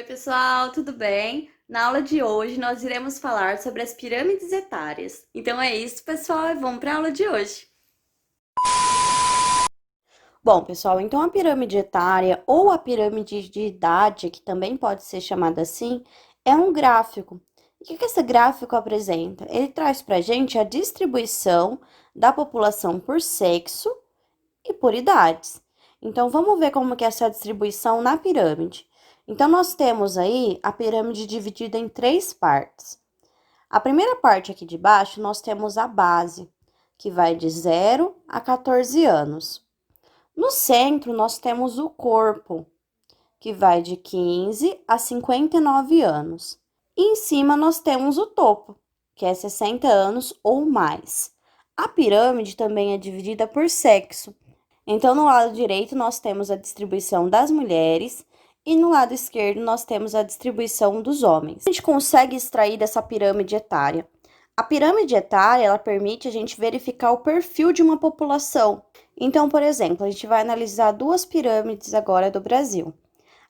Oi, pessoal, tudo bem? Na aula de hoje nós iremos falar sobre as pirâmides etárias. Então é isso, pessoal, e vamos para a aula de hoje. Bom, pessoal, então a pirâmide etária ou a pirâmide de idade, que também pode ser chamada assim, é um gráfico. E o que esse gráfico apresenta? Ele traz para a gente a distribuição da população por sexo e por idades. Então, vamos ver como que é essa distribuição na pirâmide. Então, nós temos aí a pirâmide dividida em três partes. A primeira parte aqui de baixo, nós temos a base, que vai de 0 a 14 anos. No centro, nós temos o corpo, que vai de 15 a 59 anos. E em cima, nós temos o topo, que é 60 anos ou mais. A pirâmide também é dividida por sexo. Então, no lado direito, nós temos a distribuição das mulheres e no lado esquerdo, nós temos a distribuição dos homens. A gente consegue extrair dessa pirâmide etária. A pirâmide etária, ela permite a gente verificar o perfil de uma população. Então, por exemplo, a gente vai analisar duas pirâmides agora do Brasil.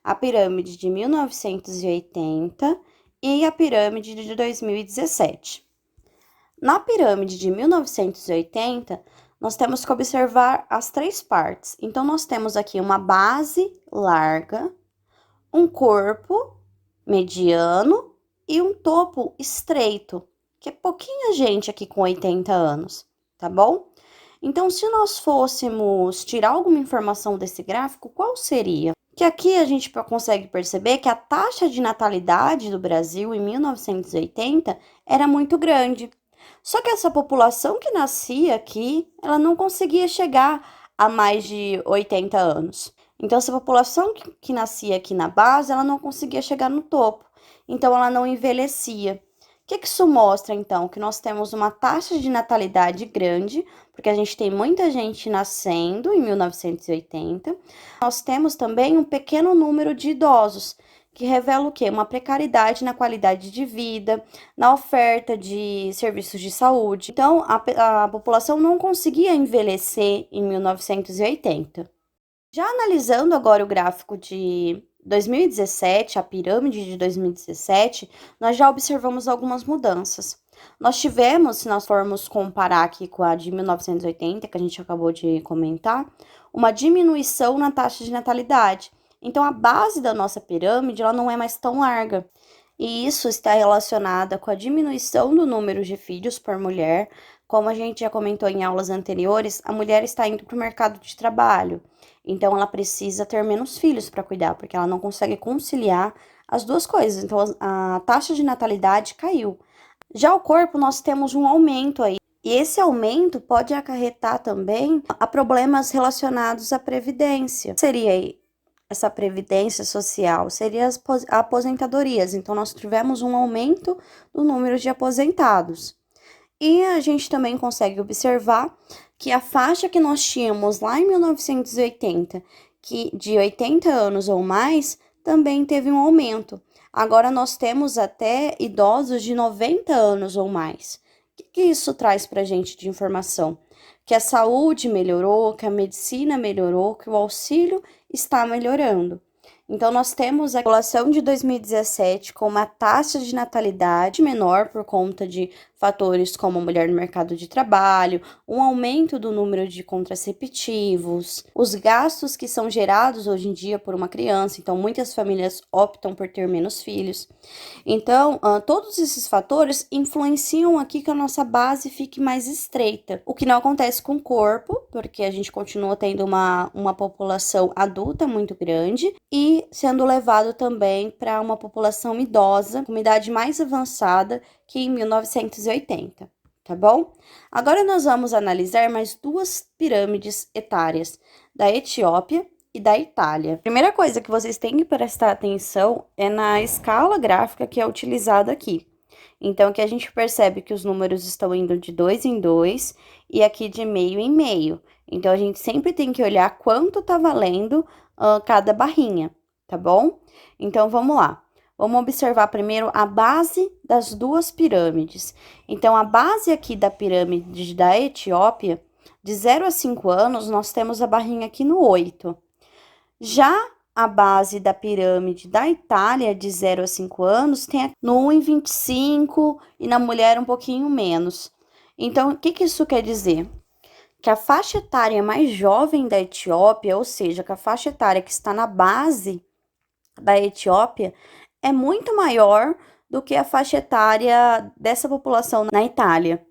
A pirâmide de 1980 e a pirâmide de 2017. Na pirâmide de 1980, nós temos que observar as três partes. Então, nós temos aqui uma base larga, um corpo mediano e um topo estreito, que é pouquinha gente aqui com 80 anos, tá bom? Então, se nós fôssemos tirar alguma informação desse gráfico, qual seria? Que aqui a gente consegue perceber que a taxa de natalidade do Brasil em 1980 era muito grande. Só que essa população que nascia aqui, ela não conseguia chegar a mais de 80 anos. Então, essa população que nascia aqui na base, ela não conseguia chegar no topo. Então, ela não envelhecia. O que isso mostra, então? Que nós temos uma taxa de natalidade grande, porque a gente tem muita gente nascendo em 1980. Nós temos também um pequeno número de idosos, que revela o quê? Uma precariedade na qualidade de vida, na oferta de serviços de saúde. Então, a população não conseguia envelhecer em 1980. Já analisando agora o gráfico de 2017, a pirâmide de 2017, nós já observamos algumas mudanças. Nós tivemos, se nós formos comparar aqui com a de 1980, que a gente acabou de comentar, uma diminuição na taxa de natalidade. Então, a base da nossa pirâmide, ela não é mais tão larga. E isso está relacionado com a diminuição do número de filhos por mulher. Como a gente já comentou em aulas anteriores, a mulher está indo para o mercado de trabalho. Então, ela precisa ter menos filhos para cuidar, porque ela não consegue conciliar as duas coisas. Então, a taxa de natalidade caiu. Já o corpo, nós temos um aumento aí. E esse aumento pode acarretar também a problemas relacionados à previdência. Seria essa previdência social? Seria as aposentadorias. Então, nós tivemos um aumento do número de aposentados. E a gente também consegue observar que a faixa que nós tínhamos lá em 1980, que de 80 anos ou mais, também teve um aumento. Agora nós temos até idosos de 90 anos ou mais. O que isso traz para a gente de informação? Que a saúde melhorou, que a medicina melhorou, que o auxílio está melhorando. Então, nós temos a população de 2017 com uma taxa de natalidade menor por conta de fatores como a mulher no mercado de trabalho, um aumento do número de contraceptivos, os gastos que são gerados hoje em dia por uma criança. Então, muitas famílias optam por ter menos filhos. Então, todos esses fatores influenciam aqui que a nossa base fique mais estreita, o que não acontece com o corpo, porque a gente continua tendo uma população adulta muito grande e sendo levado também para uma população idosa, com uma idade mais avançada que em 1980. Tá bom? Agora nós vamos analisar mais duas pirâmides etárias, da Etiópia e da Itália. A primeira coisa que vocês têm que prestar atenção é na escala gráfica que é utilizada aqui. Então, aqui a gente percebe que os números estão indo de 2 em 2 e aqui de meio em meio. Então, a gente sempre tem que olhar quanto tá valendo cada barrinha, tá bom? Então, vamos lá. Vamos observar primeiro a base das duas pirâmides. Então, a base aqui da pirâmide da Etiópia, de 0 a 5 anos, nós temos a barrinha aqui no 8. Já a base da pirâmide da Itália, de 0 a 5 anos, tem no 1,25 e na mulher um pouquinho menos. Então, o que que isso quer dizer? Que a faixa etária mais jovem da Etiópia, ou seja, que a faixa etária que está na base da Etiópia, é muito maior do que a faixa etária dessa população na Itália.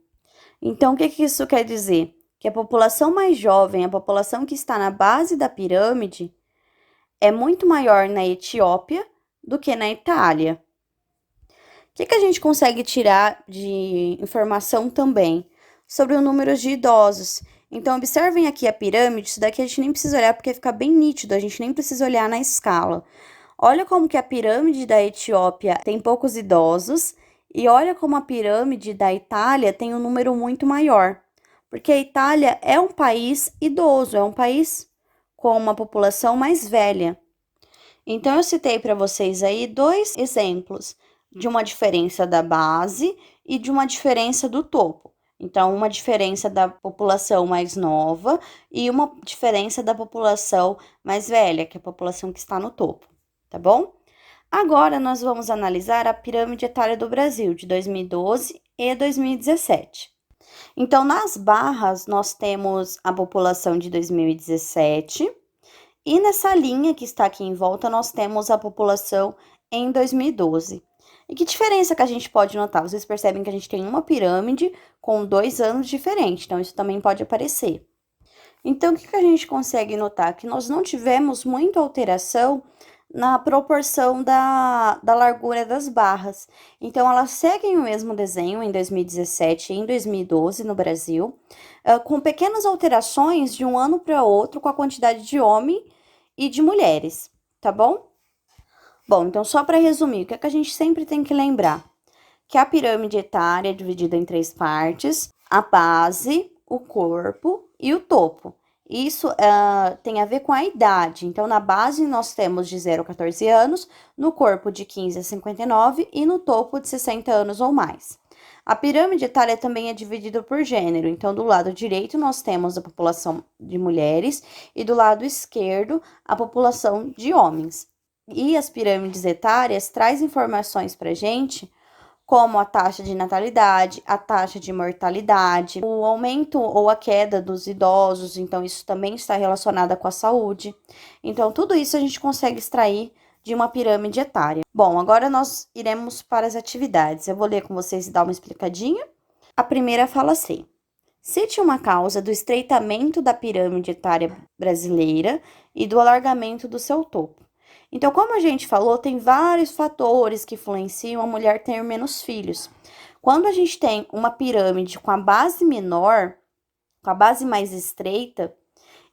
Então, o que que isso quer dizer? Que a população mais jovem, a população que está na base da pirâmide, é muito maior na Etiópia do que na Itália. O que que a gente consegue tirar de informação também sobre o número de idosos? Então, observem aqui a pirâmide, isso daqui a gente nem precisa olhar porque fica bem nítido, a gente nem precisa olhar na escala. Olha como que a pirâmide da Etiópia tem poucos idosos e olha como a pirâmide da Itália tem um número muito maior. Porque a Itália é um país idoso, é um país com uma população mais velha. Então, eu citei para vocês aí dois exemplos de uma diferença da base e de uma diferença do topo. Então, uma diferença da população mais nova e uma diferença da população mais velha, que é a população que está no topo, tá bom? Agora, nós vamos analisar a pirâmide etária do Brasil, de 2012 e 2017. Então, nas barras, nós temos a população de 2017 e nessa linha que está aqui em volta, nós temos a população em 2012. E que diferença que a gente pode notar? Vocês percebem que a gente tem uma pirâmide com 2 anos diferentes, então isso também pode aparecer. Então, o que que a gente consegue notar? Que nós não tivemos muita alteração na proporção da largura das barras. Então, elas seguem o mesmo desenho em 2017 e em 2012 no Brasil, com pequenas alterações de um ano para outro com a quantidade de homem e de mulheres, tá bom? Bom, então só para resumir, o que é que a gente sempre tem que lembrar? Que a pirâmide etária é dividida em 3 partes: a base, o corpo e o topo. Isso tem a ver com a idade. Então, na base, nós temos de 0 a 14 anos, no corpo de 15 a 59 e no topo de 60 anos ou mais. A pirâmide etária também é dividida por gênero. Então, do lado direito, nós temos a população de mulheres e do lado esquerdo, a população de homens. E as pirâmides etárias traz informações para gente, como a taxa de natalidade, a taxa de mortalidade, o aumento ou a queda dos idosos, então isso também está relacionado com a saúde. Então, tudo isso a gente consegue extrair de uma pirâmide etária. Bom, agora nós iremos para as atividades. Eu vou ler com vocês e dar uma explicadinha. A primeira fala assim: cite uma causa do estreitamento da pirâmide etária brasileira e do alargamento do seu topo. Então, como a gente falou, tem vários fatores que influenciam a mulher ter menos filhos. Quando a gente tem uma pirâmide com a base menor, com a base mais estreita,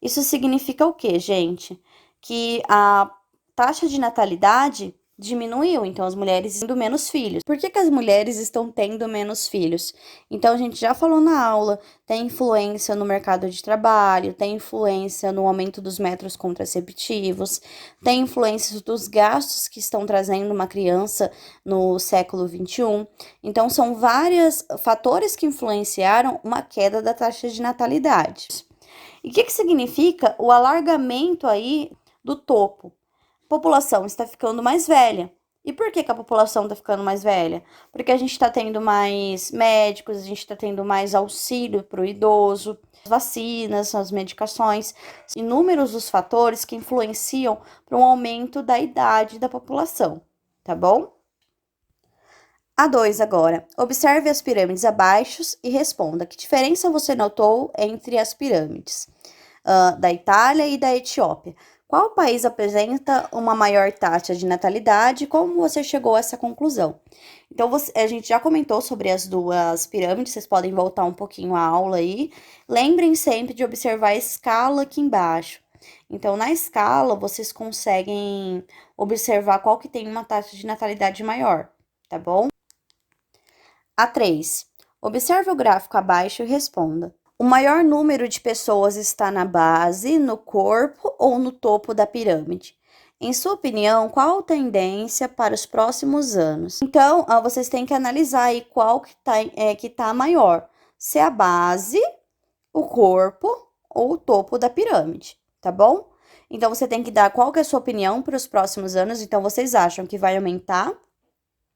isso significa o quê, gente? Que a taxa de natalidade diminuiu, então as mulheres tendo menos filhos. Por que que as mulheres estão tendo menos filhos? Então a gente já falou na aula, tem influência no mercado de trabalho, tem influência no aumento dos métodos contraceptivos, tem influência dos gastos que estão trazendo uma criança no século XXI. Então são vários fatores que influenciaram uma queda da taxa de natalidade. E o que que significa o alargamento aí do topo? A população está ficando mais velha. E por que que a população está ficando mais velha? Porque a gente está tendo mais médicos, a gente está tendo mais auxílio para o idoso, vacinas, as medicações, inúmeros os fatores que influenciam para um aumento da idade da população, tá bom? A 2 agora. Observe as pirâmides abaixo e responda: que diferença você notou entre as pirâmides da Itália e da Etiópia? Qual país apresenta uma maior taxa de natalidade? Como você chegou a essa conclusão? Então, a gente já comentou sobre as duas pirâmides, vocês podem voltar um pouquinho a aula aí. Lembrem sempre de observar a escala aqui embaixo. Então, na escala, vocês conseguem observar qual que tem uma taxa de natalidade maior, tá bom? A 3. Observe o gráfico abaixo e responda: o maior número de pessoas está na base, no corpo ou no topo da pirâmide? Em sua opinião, qual a tendência para os próximos anos? Então, vocês têm que analisar aí qual que tá maior, se é a base, o corpo ou o topo da pirâmide, tá bom? Então, você tem que dar qual que é a sua opinião para os próximos anos. Então, vocês acham que vai aumentar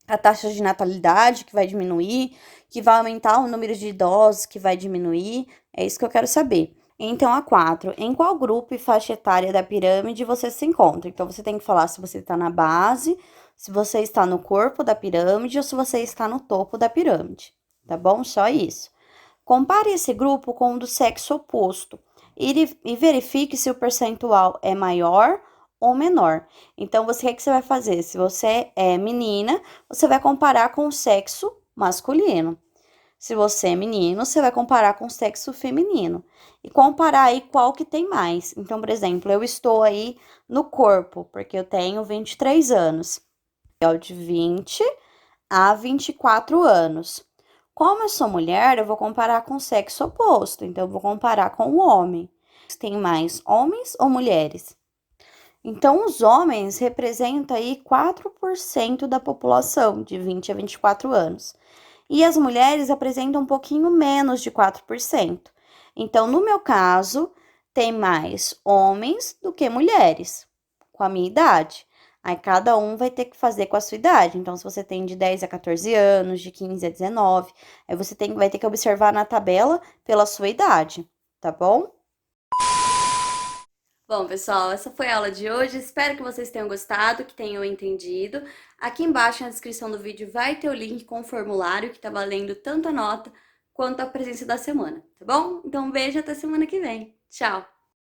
a taxa de natalidade, que vai diminuir, que vai aumentar o número de idosos, que vai diminuir? É isso que eu quero saber. Então, a 4, em qual grupo e faixa etária da pirâmide você se encontra? Então, você tem que falar se você está na base, se você está no corpo da pirâmide ou se você está no topo da pirâmide, tá bom? Só isso. Compare esse grupo com o do sexo oposto e verifique se o percentual é maior ou menor. Então, o que você vai fazer? Se você é menina, você vai comparar com o sexo masculino. Se você é menino, você vai comparar com o sexo feminino. E comparar aí qual que tem mais. Então, por exemplo, eu estou aí no corpo, porque eu tenho 23 anos. É de 20 a 24 anos. Como eu sou mulher, eu vou comparar com o sexo oposto. Então, eu vou comparar com o homem. Tem mais homens ou mulheres? Então, os homens representam aí 4% da população de 20 a 24 anos. E as mulheres apresentam um pouquinho menos de 4%. Então, no meu caso, tem mais homens do que mulheres, com a minha idade. Aí cada um vai ter que fazer com a sua idade. Então, se você tem de 10 a 14 anos, de 15 a 19, aí você vai ter que observar na tabela pela sua idade, tá bom? Bom, pessoal, essa foi a aula de hoje. Espero que vocês tenham gostado, que tenham entendido. Aqui embaixo na descrição do vídeo vai ter o link com o formulário que tá valendo tanto a nota quanto a presença da semana, tá bom? Então, um beijo, até semana que vem. Tchau!